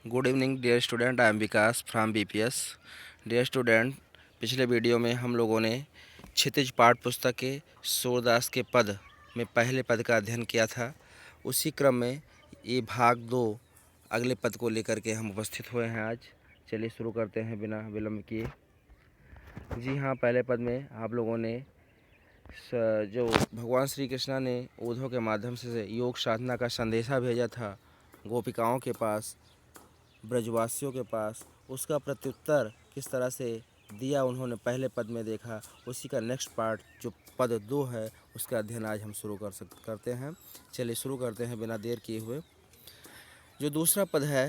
Good evening dear student, I am Vikas from BPS. Dear student, पिछले video में हम लोगों ने क्षितिज पाठ पुस्तक के सूरदास के पद में पहले पद का अध्ययन किया था। उसी क्रम में ये भाग 2 अगले पद को लेकर के हम उपस्थित हुए हैं आज। चलिए शुरू करते हैं बिना विलंब किए। जी हाँ, पहले पद में आप लोगों ने जो भगवान श्री कृष्ण ने उद्धव के माध्यम से योग साधना का संदेशा भेजा था गोपिकाओं के पास, ब्रजवासियों के पास, उसका प्रत्युत्तर किस तरह से दिया उन्होंने पहले पद में देखा। उसी का नेक्स्ट पार्ट जो पद 2 है उसका अध्ययन आज हम शुरू करते हैं। चलिए शुरू करते हैं बिना देर किए हुए। जो दूसरा पद है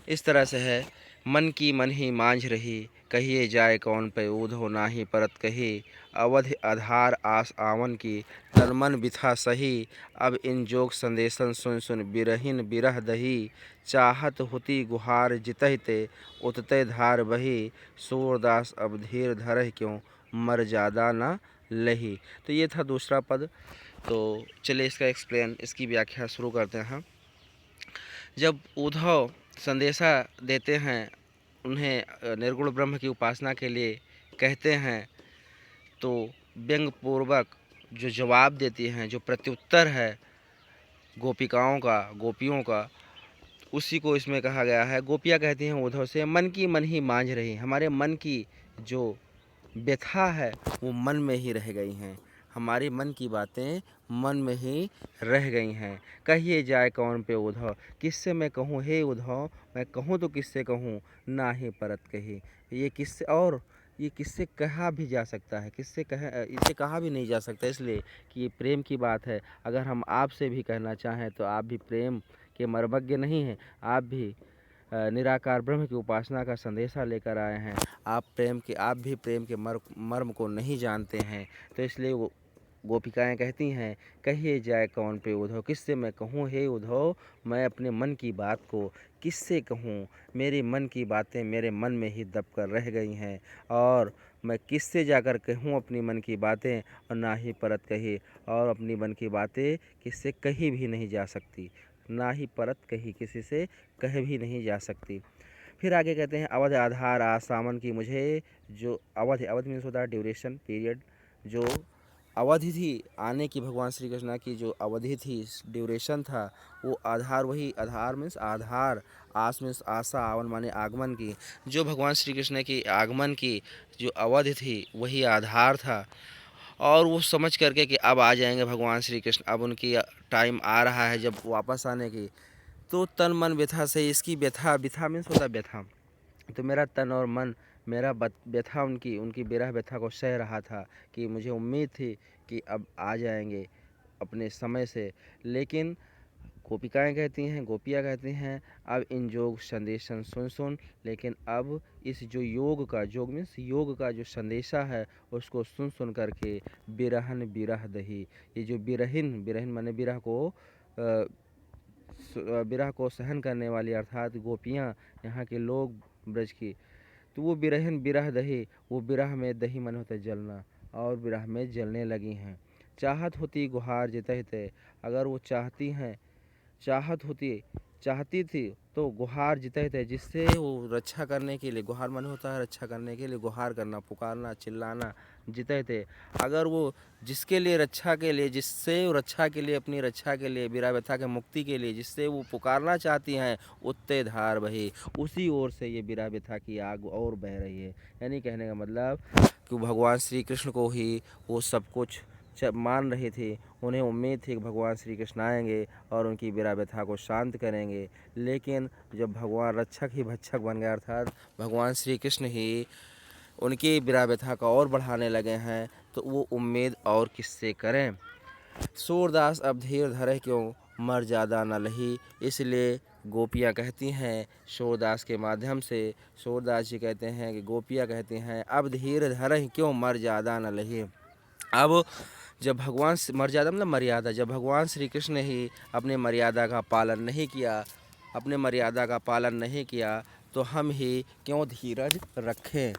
इस तरह से है, मन की मन ही मांझ रही, कहिए जाए कौन पे ऊधो नाही परत कही, अवधि आधार आस आवन की, तन मन बिथा सही, अब इन जोग संदेशन सुन सुन बिरहिन बिरह दही, चाहत होती गुहार जितहिते उतते धार बही, सूरदास अब धीर धरह क्यों मर जादा न लही। तो ये था दूसरा पद। तो चलिए इसकी व्याख्या शुरू करते हैं। जब उद्धव संदेशा देते हैं, उन्हें निर्गुण ब्रह्म की उपासना के लिए कहते हैं, तो व्यंग पूर्वक जो जवाब देती हैं, जो प्रत्युत्तर है गोपिकाओं का, गोपियों का, उसी को इसमें कहा गया है। गोपियाँ कहती हैं उद्धव से, मन की मन ही मांझ रही, हमारे मन की जो व्यथा है वो मन में ही रह गई हैं, हमारे मन की बातें मन में ही रह गई हैं। कहिए जाए कौन पे उद्धव, किससे मैं कहूँ हे उद्धव, मैं कहूँ तो किससे कहूँ, ना ही परत कही। ये किससे कहा भी जा सकता है, इसे कहा भी नहीं जा सकता, इसलिए कि ये प्रेम की बात है। अगर हम आपसे भी कहना चाहें तो आप भी प्रेम के मर्मज्ञ नहीं हैं, आप भी निराकार ब्रह्म की उपासना का संदेशा लेकर आए हैं। आप भी प्रेम के मर्म को नहीं जानते हैं। तो इसलिए वो गोपिकाएँ कहती हैं, कहिए जाए कौन पे उद्धव, किससे मैं कहूँ हे उद्धव, मैं अपने मन की बात को किससे कहूँ, मेरे मन की बातें मेरे मन में ही दब कर रह गई हैं, और मैं किससे जाकर कहूँ अपनी मन की बातें, और ना ही परत कही, और अपनी मन की बातें किससे कही भी नहीं जा सकती, ना ही परत कही, किसी से कह भी नहीं जा सकती। फिर आगे कहते हैं, अवध आधार आसामन की, मुझे जो अवध मीन्स होता है ड्यूरेशन पीरियड, जो अवधि थी आने की, भगवान श्री कृष्ण की जो अवधि थी, ड्यूरेशन था, वो आधार, वही आधार मीन्स आधार, आस मीन्स आशा, आवन माने आगमन की, जो भगवान श्री कृष्ण की आगमन की जो अवधि थी वही आधार था। और वो समझ करके कि अब आ जाएंगे भगवान श्री कृष्ण, अब उनकी टाइम आ रहा है जब वापस आने की, तो तन मन व्यथा से, इसकी व्यथा मीन्स होता है व्यथा, तो मेरा तन और मन, मेरा व्यथा उनकी विरह व्यथा को सह रहा था कि मुझे उम्मीद थी कि अब आ जाएंगे अपने समय से। लेकिन गोपियाँ कहती हैं, अब इन जोग संदेशन सुन सुन, लेकिन अब इस जो योग मीन्स योग का जो संदेशा है उसको सुन सुन करके बिरहन बिरह दही, ये जो बिरहिन माने विरह को सहन करने वाली, अर्थात गोपियाँ, यहाँ के लोग ब्रज की, तो वो बिरहिन बिरह दही, वो बिरह में दही मन होता जलना, और बिरह में जलने लगी हैं। चाहत होती गुहार जितहिते, अगर वो चाहती थी तो गुहार जितहिते, जिससे वो रक्षा करने के लिए, गुहार मन होता है रक्षा करने के लिए, गुहार करना, पुकारना, चिल्लाना, जितहिते, अगर वो जिसके लिए रक्षा के लिए, जिससे वो रक्षा के लिए, अपनी रक्षा के लिए, विरह व्यथा के मुक्ति के लिए जिससे वो पुकारना चाहती हैं, उत्ते धार बही, उसी ओर से ये विरह व्यथा की आग और बह रही है। यानी कहने का मतलब कि भगवान श्री कृष्ण को ही वो सब कुछ मान रही थी, उन्हें उम्मीद थी कि भगवान श्री कृष्ण आएंगे और उनकी विरह व्यथा को शांत करेंगे। लेकिन जब भगवान रक्षक ही भक्षक बन गए, अर्थात भगवान श्री कृष्ण ही उनकी विरह व्यथा का और बढ़ाने लगे हैं, तो वो उम्मीद और किससे करें। सूरदास अब धीर धरे क्यों मर ज़्यादा न लही, इसलिए गोपियाँ कहती हैं सूरदास के माध्यम से, सूरदास जी कहते हैं कि गोपियाँ कहती हैं, अब धीर धरे क्यों मर ज़्यादा न लही। अब जब मर्यादा मतलब मर्यादा, जब भगवान श्री कृष्ण ही अपने मर्यादा का पालन नहीं किया तो हम ही क्यों धीरज रखें।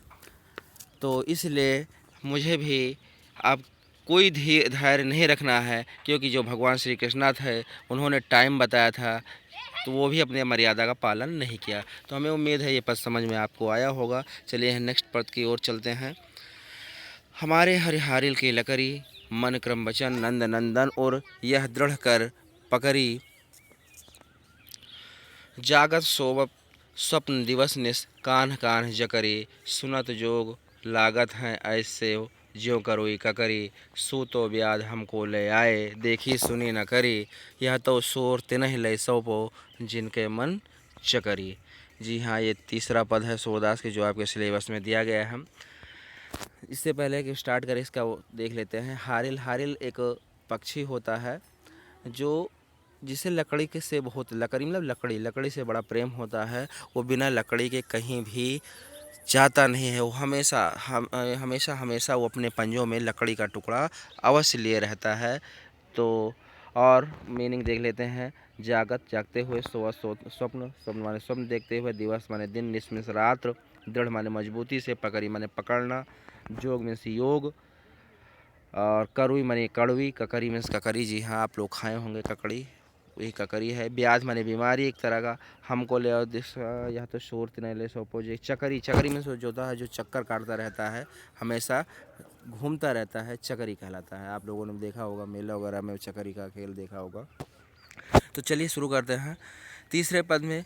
तो इसलिए मुझे भी अब कोई धैर्य नहीं रखना है, क्योंकि जो भगवान श्री कृष्ण थे उन्होंने टाइम बताया था तो वो भी अपने मर्यादा का पालन नहीं किया। तो हमें उम्मीद है ये पद समझ में आपको आया होगा। चलिए नेक्स्ट पद की ओर चलते हैं। हमारे हरिहारिल की लकड़ी, मन क्रम वचन नंद नंदन और यह दृढ़ कर पकड़ी, जागत सोवप स्वप्न दिवस निस कान्ह कान्ह जकरी, सुनत जोग लागत हैं ऐसे ज्यों करोई ककरी, सूतो ब्याध हमको ले आए देखी सुनी न करी, यह तो शोर तिनहि लय सौपो जिनके मन चकरी। जी हाँ, ये तीसरा पद है सूरदास के जो आपके सिलेबस में दिया गया है। इससे पहले कि स्टार्ट करें इसका वो देख लेते हैं। हारिल, हारिल एक पक्षी होता है जो जिसे लकड़ी के से बहुत लकड़ी मतलब लकड़ी से बड़ा प्रेम होता है। वो बिना लकड़ी के कहीं भी जाता नहीं है। वो हमेशा वो अपने पंजों में लकड़ी का टुकड़ा अवश्य लिए रहता है। तो और मीनिंग देख लेते हैं। जागत जागते हुए, स्वप्न स्वप्न माने स्वप्न देखते हुए, दिवस माने दिन, निस्मिस रात्र, दृढ़ माने मजबूती से, पकड़ी माने पकड़ना, जोग मीन्स योग, और करुई माने कड़वी, ककरी मीन्स ककरी। जी हाँ, आप लोग खाए होंगे ककड़ी, वही ककरी है। ब्याज माने बीमारी एक तरह का। हमको ले आओ यह तो शोर तिनय ले सोपो जे, चकरी, चकरी मीन्स जो होता है जो चक्कर काटता रहता है, हमेशा घूमता रहता है, चकरी कहलाता है। आप लोगों ने देखा होगा मेला वगैरह में चकरी का खेल देखा होगा। तो चलिए शुरू करते हैं। तीसरे पद में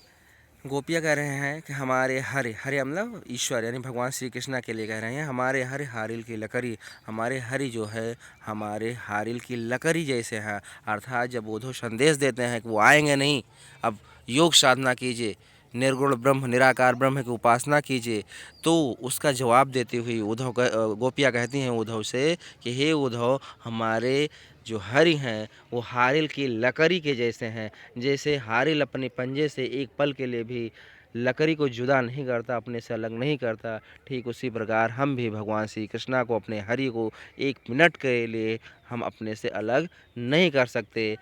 गोपियाँ कह रहे हैं कि हमारे हरे, हरे मतलब ईश्वर यानी भगवान श्री कृष्णा के लिए कह रहे हैं, हमारे हरे हारिल की लकड़ी, हमारे हरि जो है हमारे हारिल की लकड़ी जैसे हैं। अर्थात जब उद्धव संदेश देते हैं कि वो आएंगे नहीं, अब योग साधना कीजिए, निर्गुण ब्रह्म निराकार ब्रह्म की उपासना कीजिए, तो उसका जवाब देते हुए गोपियाँ कहती हैं उद्धव से कि हे उद्धव, हमारे जो हरि हैं वो हारिल की लकड़ी के जैसे हैं। जैसे हारिल अपने पंजे से एक पल के लिए भी लकड़ी को जुदा नहीं करता, अपने से अलग नहीं करता, ठीक उसी प्रकार हम भी भगवान श्री कृष्णा को, अपने हरि को एक मिनट के लिए हम अपने से अलग नहीं कर सकते।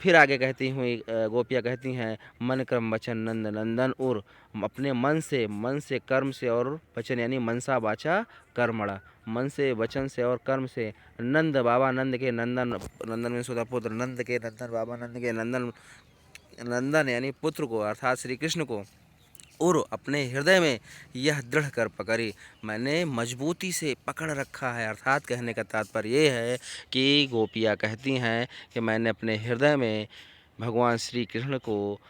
फिर आगे कहती हुई गोपियाँ कहती हैं, मन क्रम वचन नंद नंदन, और अपने मन से कर्म से और वचन यानी मनसा वाचा कर्मणा, मन से वचन से और कर्म से नंद बाबा नंद के नंदन, नंदन में सोता पुत्र, नंद के नंदन बाबा नंद के नंदन, नंदन यानी पुत्र को अर्थात श्री कृष्ण को, और अपने हृदय में यह दृढ़ कर पकड़ी, मैंने मजबूती से पकड़ रखा है। अर्थात कहने का तात्पर्य ये है कि गोपियाँ कहती हैं कि मैंने अपने हृदय में भगवान श्री कृष्ण को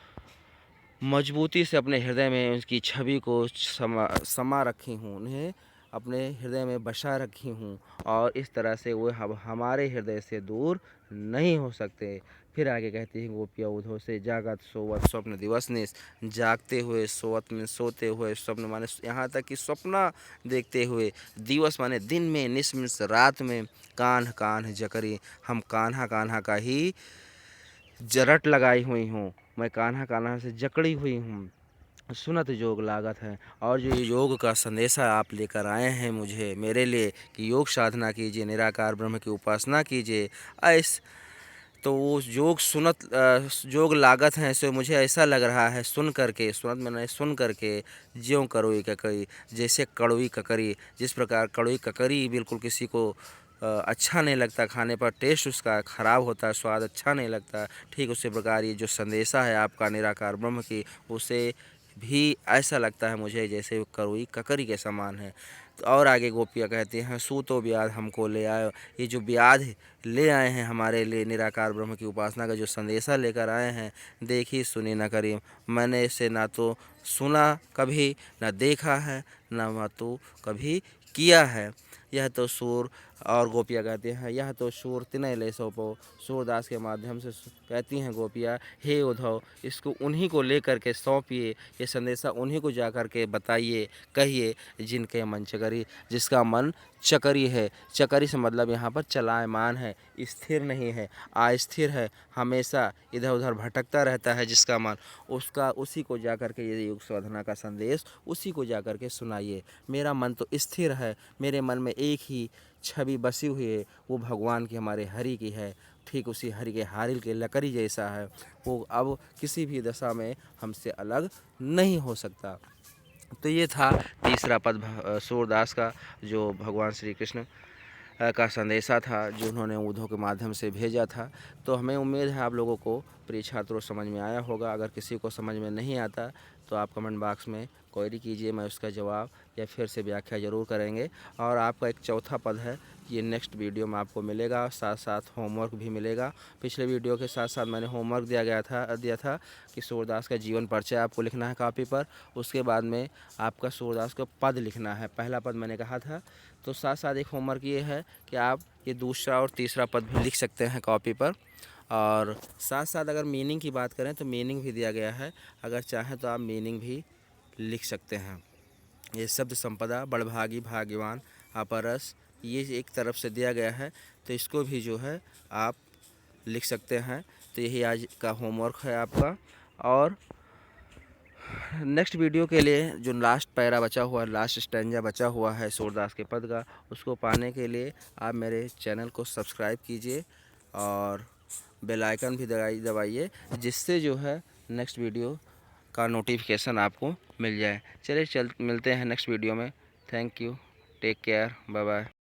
मजबूती से अपने हृदय में उसकी छवि को समा रखी हूँ, उन्हें अपने हृदय में बसा रखी हूँ, और इस तरह से वो हमारे हृदय से दूर नहीं हो सकते। फिर आगे कहती हैं गोपिया उद्धव से, जागत सोवत स्वप्न दिवस निस, जागते हुए, सोवत में सोते हुए, स्वप्न माने यहाँ तक कि स्वप्न देखते हुए, दिवस माने दिन में, निस मीन्स रात में, कान्ह कान्ह जकरी, हम कान्हा कान्हा का ही जरट लगाई हुई हूँ, मैं कान्हा कान्हा से जकड़ी हुई हूँ, सुनत जोग लागत है। और जो ये योग का संदेशा आप लेकर आए हैं मुझे, मेरे लिए कि योग साधना कीजिए, निराकार ब्रह्म की उपासना कीजिए, ऐस तो वो जोग लागत है। सो मुझे ऐसा लग रहा है सुन करके, सुनत मैंने सुन करके, ज्यों करोई ककरी, जैसे कड़वी ककरी, जिस प्रकार कड़वी ककरी बिल्कुल किसी को अच्छा नहीं लगता, खाने पर टेस्ट उसका ख़राब होता है, स्वाद अच्छा नहीं लगता, ठीक उसी प्रकार ये जो संदेशा है आपका निराकार ब्रह्म की, उसे भी ऐसा लगता है मुझे जैसे वो कड़वी ककरी के समान है। तो और आगे गोपियाँ कहती हैं, सूतो ब्याध हमको ले आयो, ये जो ब्याध ले आए हैं हमारे लिए, निराकार ब्रह्म की उपासना का जो संदेशा लेकर आए हैं, देखी सुनी न करी, मैंने इसे ना तो सुना कभी, ना देखा है, ना तो कभी किया है। यह तो सूर, और गोपियाँ कहती हैं, यह तो सूर तिनय ले सौंपो, सूरदास के माध्यम से कहती हैं गोपियाँ, हे उद्धव, इसको उन्हीं को लेकर के सौंपिए, ये संदेशा उन्हीं को जा कर के बताइए, कहिए, जिनके मन चकरी, जिसका मन चकरी है। चकरी से मतलब यहाँ पर चलायमान है, स्थिर नहीं है, अस्थिर है, हमेशा इधर उधर भटकता रहता है जिसका मन, उसका उसी को जा कर के ये योग साधना का संदेश उसी को जा कर के सुनाइए। मेरा मन तो स्थिर है, मेरे मन में एक ही छवि बसी हुई है, वो भगवान की, हमारे हरि की है, ठीक उसी हरि के हारिल के लकड़ी जैसा है, वो अब किसी भी दशा में हमसे अलग नहीं हो सकता। तो ये था तीसरा पद सूरदास का, जो भगवान श्री कृष्ण का संदेशा था जो उन्होंने ऊधों के माध्यम से भेजा था। तो हमें उम्मीद है आप लोगों को प्रिय छात्रों समझ में आया होगा। अगर किसी को समझ में नहीं आता तो आप कमेंट बॉक्स में क्वेरी कीजिए, मैं उसका जवाब या फिर से व्याख्या ज़रूर करेंगे। और आपका एक चौथा पद है, ये नेक्स्ट वीडियो में आपको मिलेगा, साथ साथ होमवर्क भी मिलेगा। पिछले वीडियो के साथ साथ मैंने होमवर्क दिया था कि सूरदास का जीवन परिचय आपको लिखना है कॉपी पर। उसके बाद में आपका सूरदास का पद लिखना है, पहला पद मैंने कहा था। तो साथ साथ एक होमवर्क ये है कि आप ये दूसरा और तीसरा पद भी लिख सकते हैं कॉपी पर। और साथ साथ अगर मीनिंग की बात करें तो मीनिंग भी दिया गया है, अगर चाहें तो आप मीनिंग भी लिख सकते हैं। ये शब्द संपदा, बड़भागी, भाग्यवान, अपरस, ये एक तरफ से दिया गया है, तो इसको भी जो है आप लिख सकते हैं। तो यही आज का होमवर्क है आपका। और नेक्स्ट वीडियो के लिए जो लास्ट पैरा बचा हुआ, लास्ट स्टैंजा बचा हुआ है सूरदास के पद का, उसको पाने के लिए आप मेरे चैनल को सब्सक्राइब कीजिए और बेल आइकन भी दबाइए, जिससे जो है नेक्स्ट वीडियो का नोटिफिकेशन आपको मिल जाए। चलिए मिलते हैं नेक्स्ट वीडियो में। Thank you, take care, bye bye.